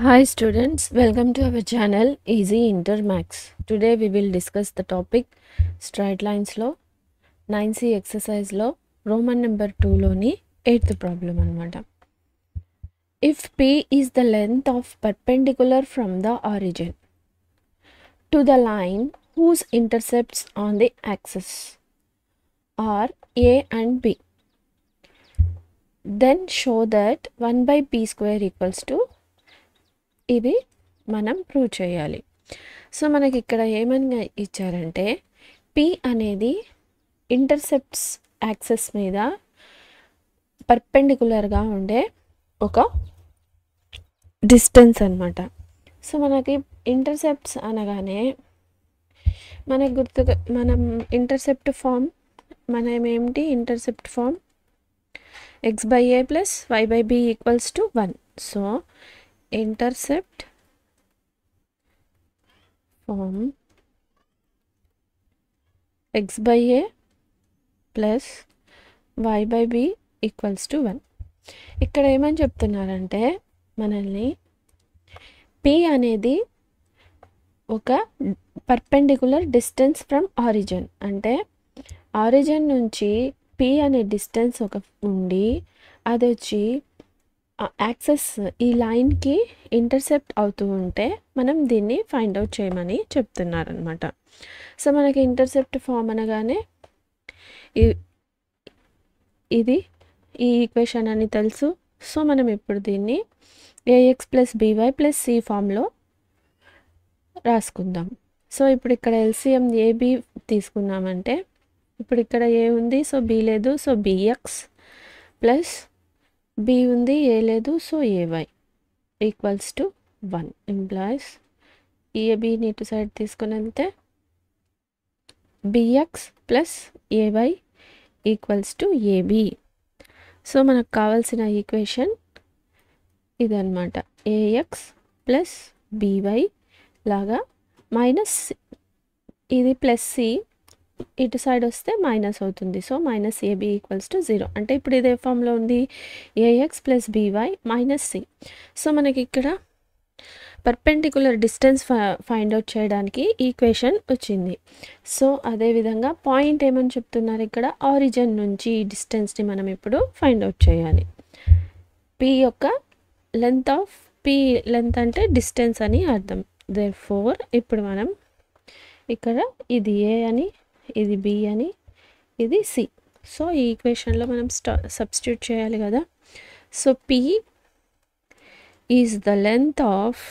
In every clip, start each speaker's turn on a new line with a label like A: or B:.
A: Hi students, welcome to our channel Easy Inter Max. Today we will discuss the topic straight lines law 9C exercise law Roman number 2 loni 8th problem anamata. If P is the length of perpendicular from the origin to the line whose intercepts on the axis are A and B, then show that 1 by P square equals to ఇది మనం prove చేయాలి. So మనకి ఇక్కడ ఏమని ఇచ్చారంటే P అనేది intercepts access మీద పర్పెండిక్యులర్గా ఉండే ఒక డిస్టెన్స్ అన్నమాట. సో మనకి ఇంటర్సెప్ట్స్ అనగానే మనకు గుర్తుగా మనం ఇంటర్సెప్ట్ ఫామ్ మనమేంటి intercept form x/a + y/b = 1. So intercept form x/a plus y/b = 1. ఇక్కడ ఏమని చెప్తున్నారంటే మనల్ని P అనేది ఒక పర్పెండిక్యులర్ డిస్టెన్స్ ఫ్రమ్ ఆరిజిన్, అంటే ఆరిజిన్ నుంచి P అనే డిస్టెన్స్ ఒక ఉండి అది వచ్చి యాక్సెస్ ఈ లైన్కి ఇంటర్సెప్ట్ అవుతూ ఉంటే మనం దీన్ని ఫైండ్ అవుట్ చేయమని చెప్తున్నారనమాట. సో మనకి ఇంటర్సెప్ట్ ఫామ్ అనగానే ఇది ఈ ఈక్వేషన్ అని తెలుసు. సో మనం ఇప్పుడు దీన్ని ax + by + c ఫామ్లో రాసుకుందాం. సో ఇప్పుడు ఇక్కడ LCM AB తీసుకున్నామంటే ఇప్పుడు ఇక్కడ a ఉంది, సో b లేదు, సో bx ప్లస్ b ఉంది, a లేదు, సో ay = 1 ఇంప్లాయిస్ abని ఇటు సైడ్ తీసుకుని వెళ్తే bx plus ay = ab. So మనకు కావాల్సిన ఈక్వేషన్ ఇదన్నమాట. ax ప్లస్ by లాగా మైనస్ ఇది ప్లస్ c ఇటు సైడ్ వస్తే మైనస్ అవుతుంది. So -ab = 0. అంటే ఇప్పుడు ఇదే ఫామ్లో ఉంది ax + by - c. సో మనకి ఇక్కడ పర్పెండిక్యులర్ డిస్టెన్స్ ఫైండ్ అవుట్ చేయడానికి ఈక్వేషన్ వచ్చింది. సో అదేవిధంగా పాయింట్ ఏమని చెప్తున్నారు ఇక్కడ, ఆరిజిన్ నుంచి ఈ డిస్టెన్స్ని మనం ఇప్పుడు ఫైండ్ అవుట్ చేయాలి. P యొక్క లెంత్ ఆఫ్ P లెంత్ అంటే డిస్టెన్స్ అని అర్థం. దేర్ఫోర్ ఇప్పుడు మనం ఇక్కడ ఇది a అని, ఇది b అని, ఇది c. సో ఈ ఈక్వేషన్లో మనం సబ్స్టిట్యూట్ చేయాలి కదా. So P is the length of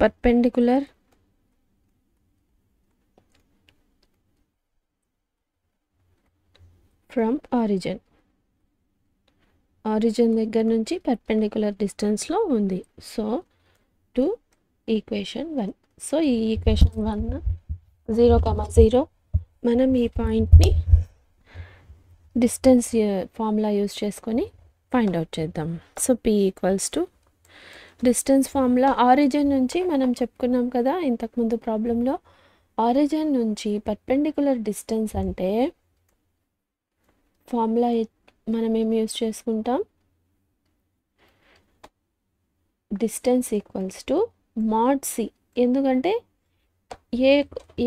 A: perpendicular from origin. Origin దగ్గర నుంచి పర్పెండిక్యులర్ డిస్టెన్స్లో ఉంది. So to equation 1. సో ఈ ఈక్వేషన్ 1 0,0 మనం ఈ పాయింట్ని డిస్టెన్స్ ఫార్ములా యూజ్ చేసుకొని ఫైండ్ అవుట్ చేద్దాం. So P = distance formula origin నుంచి మనం చెప్పుకున్నాం కదా ఇంతకుముందు ప్రాబ్లంలో. ఆరిజిన్ నుంచి పర్పెండిక్యులర్ డిస్టెన్స్ అంటే ఫార్ములా మనం ఏం యూజ్ చేసుకుంటాం, డిస్టెన్స్ mod c. ఎందుకంటే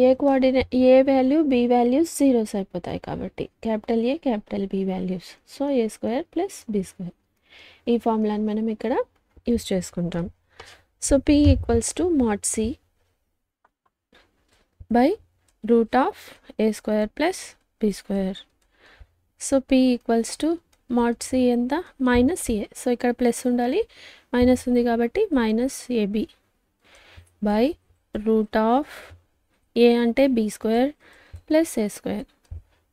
A: ఏ కోఆర్డినేట్ ఏ వాల్యూ b వాల్యూస్ జీరోస్ అయిపోతాయి కాబట్టి capital A capital B values. So a² + b². ఈ ఫార్ములాని మనం ఇక్కడ యూజ్ చేసుకుంటాం. So P = mod c by √a² + b². So P = mod c ఎంత, -a. సో ఇక్కడ ప్లస్ ఉండాలి, మైనస్ ఉంది కాబట్టి -ab by √a అంటే b² + a².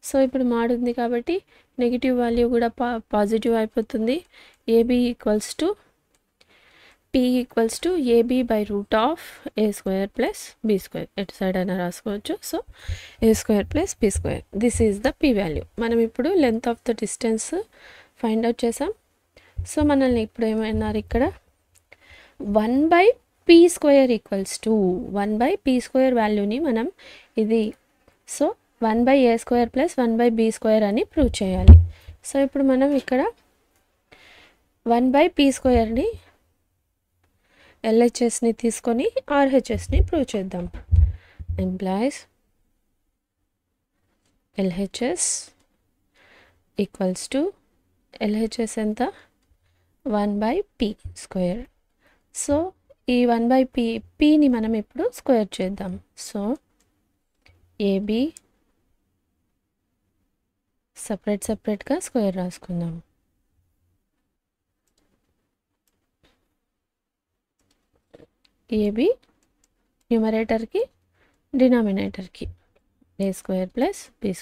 A: సో ఇప్పుడు mod ఉంది కాబట్టి నెగిటివ్ వాల్యూ కూడా పాజిటివ్ అయిపోతుంది. ab = P = ab by √a² + b². ఎటు సైడ్ అయినా రాసుకోవచ్చు. So a² + b². This is the P value. మనం ఇప్పుడు length of the distance find out చేసాం. సో మనల్ని ఇప్పుడు ఏమన్నారు ఇక్కడ 1/p² = 1/p² వాల్యూని మనం ఇది సో 1/a² + 1/b² అని ప్రూవ్ చేయాలి. సో ఇప్పుడు మనం ఇక్కడ 1/p²ని LHSని తీసుకొని RHSని ప్రూవ్ చేద్దాం. Employees LHS equals to LHS ఎంత 1/p². సో ఈ 1/pని మనం ఇప్పుడు స్క్వేర్ చేద్దాం. సో AB సపరేట్గా స్క్వేర్ రాసుకుందాం. AB న్యూమరేటర్కి డినామినేటర్కి A² + B².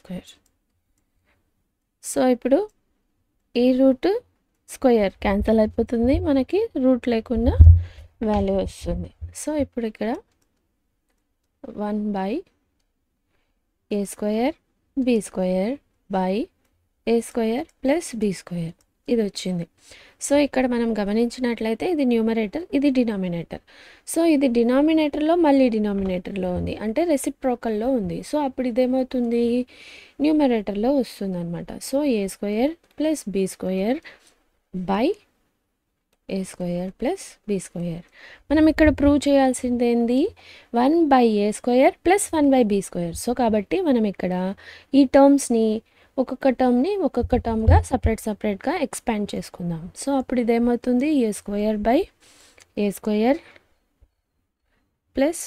A: సో ఇప్పుడు ఈ రూట్ స్క్వేర్ క్యాన్సిల్ అయిపోతుంది, మనకి రూట్ లేకుండా వాల్యూ వస్తుంది. సో ఇప్పుడు ఇక్కడ 1/A² B² A² + B² ఇది వచ్చింది. సో ఇక్కడ మనం గమనించినట్లయితే ఇది న్యూమరేటర్, ఇది డినామినేటర్. సో ఇది డినామినేటర్లో మళ్ళీ డినామినేటర్లో ఉంది, అంటే రెసిప్రోకల్లో ఉంది. సో అప్పుడు ఇదేమవుతుంది, న్యూమరేటర్లో వస్తుంది అనమాట. So A² + B² A² + B². మనం ఇక్కడ ప్రూవ్ చేయాల్సింది ఏంది, 1/A² + 1/B². సో కాబట్టి మనం ఇక్కడ ఈ టర్మ్స్ని ఒక్కొక్క టర్మ్గా సపరేట్గా ఎక్స్పాండ్ చేసుకుందాం. సో అప్పుడు ఇదేమవుతుంది, A² ప్లస్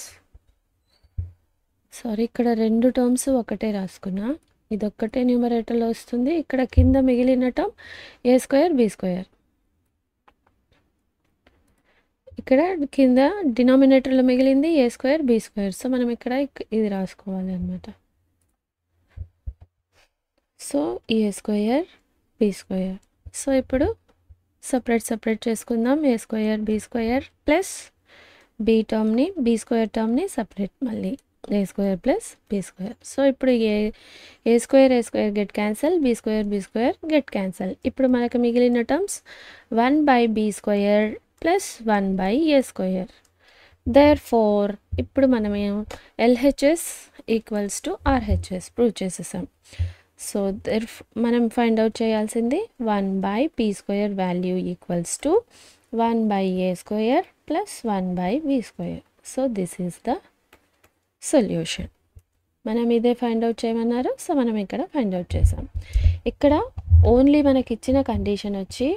A: ఇక్కడ రెండు టర్మ్స్ ఒకటే రాసుకున్నా, ఇదొక్కటే న్యూమరేటర్లో వస్తుంది. ఇక్కడ కింద మిగిలిన టర్మ్ A² B². ఇక్కడ కింద డినామినేటర్లో మిగిలింది A² B². సో మనం ఇక్కడ ఇది రాసుకోవాలి అనమాట. So A² B². సో ఇప్పుడు సపరేట్ చేసుకుందాం. A² B² plus B² టర్మ్ని separate మళ్ళీ A² + B². సో ఇప్పుడు A² get cancel, B² get cancel. ఇప్పుడు మనకు మిగిలిన టర్మ్స్ 1/B² + 1/A². దేర్ఫోర్ ఇప్పుడు మనం LHS = RHS ప్రూవ్ చేసేసాం. సో మనం ఫైండ్ అవుట్ చేయాల్సింది 1/p² value equals to 1/A² + 1/B². So this is the solution. మనం ఇదే ఫైండ్ అవుట్ చేయమన్నారు. సో మనం ఇక్కడ ఫైండ్ అవుట్ చేసాం. ఇక్కడ ఓన్లీ మనకి ఇచ్చిన కండిషన్ వచ్చి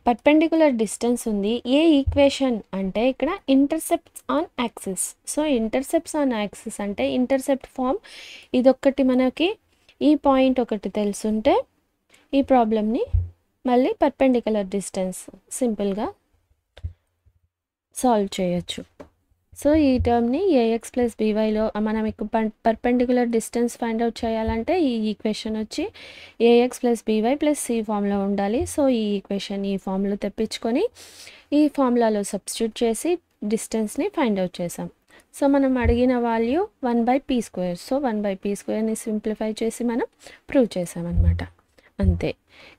A: పర్పెండిక్యులర్ డిస్టెన్స్ ఉంది. ఏ ఈక్వేషన్ అంటే ఇక్కడ intercepts on axis. So intercepts on axis అంటే ఇంటర్సెప్ట్ ఫామ్ ఇదొక్కటి మనకి ఈ పాయింట్ ఒకటి తెలుసుంటే ఈ ప్రాబ్లమ్ని మళ్ళీ పర్పెండిక్యులర్ డిస్టెన్స్ సింపుల్గా సాల్వ్ చేయొచ్చు. సో ఈ టర్మ్ని AX + BYలో మనం పర్పెండిక్యులర్ డిస్టెన్స్ ఫైండ్ అవుట్ చేయాలంటే ఈ ఈక్వేషన్ వచ్చి AX + BY + C ఫామ్లో ఉండాలి. సో ఈ ఈక్వేషన్ ఈ ఫామ్లో తెప్పించుకొని ఈ ఫార్ములాలో సబ్స్టిట్యూట్ చేసి డిస్టెన్స్ని ఫైండ్ అవుట్ చేసాం. సో మనం అడిగిన వాల్యూ 1/p². సో 1/p²ని సింప్లిఫై చేసి మనం ప్రూవ్ చేసామన్నమాట. అంతే.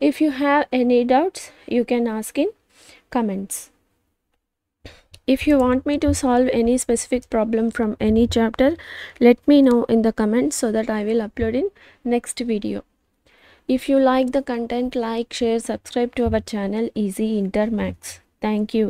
A: If you have any doubts you can ask in comments. If you want me to solve any specific problem from any chapter, let me know in the comments so that I will upload in next video. If you like the content, like, share, subscribe to our channel Easy Inter Maths. Thank you.